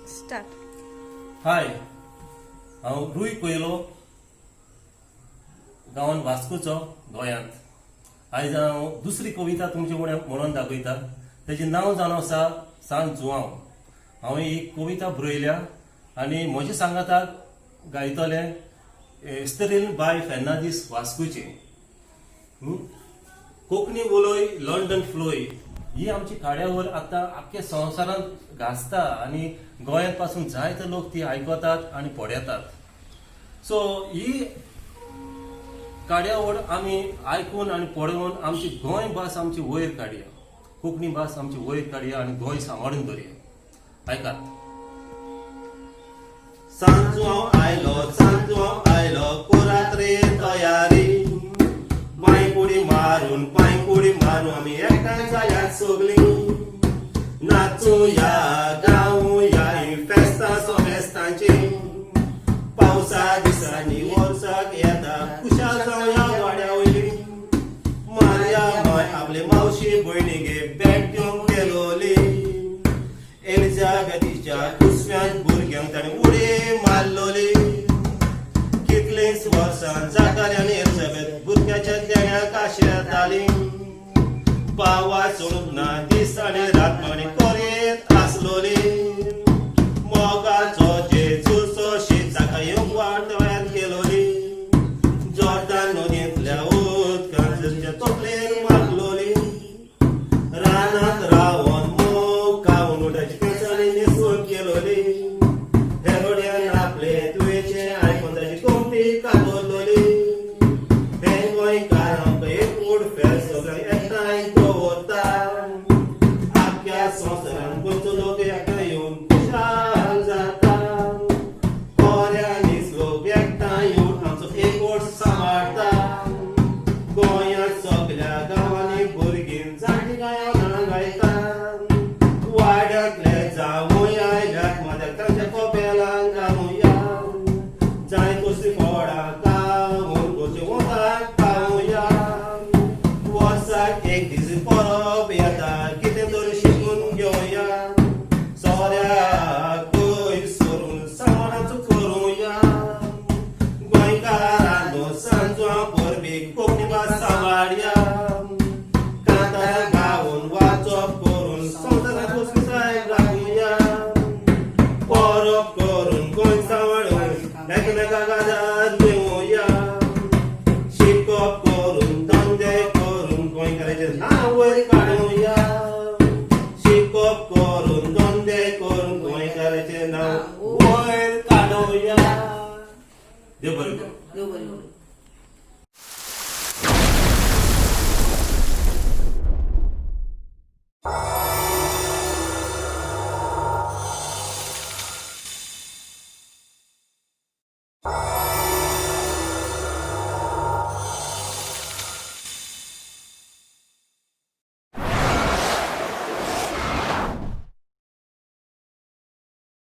Start. हाय, हांव रुई पयलो गांवांत वास्कोचो गोंयांत. आयज हांव दुसरी कविता तुमचे फुड्यान म्हणून दाखयता. तेजें नांव जावन आसा सांज जुवांव. हांवें ही कविता बरयल्या आनी म्हजे सांगाताक गायतले एस्तेरीन बाय फेर्नांदीस वास्कोचे. कोंकणी उलोय लंडन फ्लोय ही आमची कार्यावळ आतां आख्ख्या संवसारांत गाजता आनी गोंयांत पासून जायते लोक ती आयकतात आनी पळयतात. सो ही कार्यावळ आमी आयकून आनी पळोवन आमची गोंय भास आमची वयर काडया, कोंकणी भास आमची वयर काडया आनी गोंय सांबाळून दवरया. आयकात. सांजू हांव आयलो कोरात रे तयारी. पांयकुडी मारून आमी एकठांय जायात सगळीं. नाचूया गावूया ही फेस्तां सोमेस्तांची. पावसा दिसांनी वर्साक येता खुशाल जावया वाड्या वयली. मारया माय आपले मावशी भयणीगे भेट दिवंक गेलोली. एलिझाबेथीच्या कुसव्यान भुरग्यांक ताणें उडी मारलोली. कितलींच वर्सां जाताली आनी एलिझाबेथ भुरग्याच्या देण्याक आशेताली. पावा सोडूंक ना दीस आनी रात मागणी करीत आसलोली. मोगाचो जेजूचो शीत ताका येवंक वाट दोळ्यांत गेलोली. जॉर्दान नदयेंतल्या उदकांत जेजूच्या तोपलेर मारलोली. रानांत रावन मोग खावन उठाची केंसांनी न्हेसून गेलोली. हेरोड्यान आपले तुवेचे आयकून ताची कोमटी कातरलोली. हे गोंयकार आमकां एक मूड फेर सगळ्यांक एकठांय दवरता. आख्ख्या संवसारांत गोंयचो लोक एकठांय येवन खुशाल जाता. खोऱ्यांनीच लोक एकठांय येवन आमचो एकवट सांबाळटा. गोंयांत सगळ्या गांवांनी भुरगीं जाणटी गायनां गायता. वाड्यांतले जावूं आयल्यात माथ्याक तांच्या कोपेलांक घालुया. जाय कसली फोडां कावून गोंयचे वोताक पावुया. वर्साक एक दीस परब येता.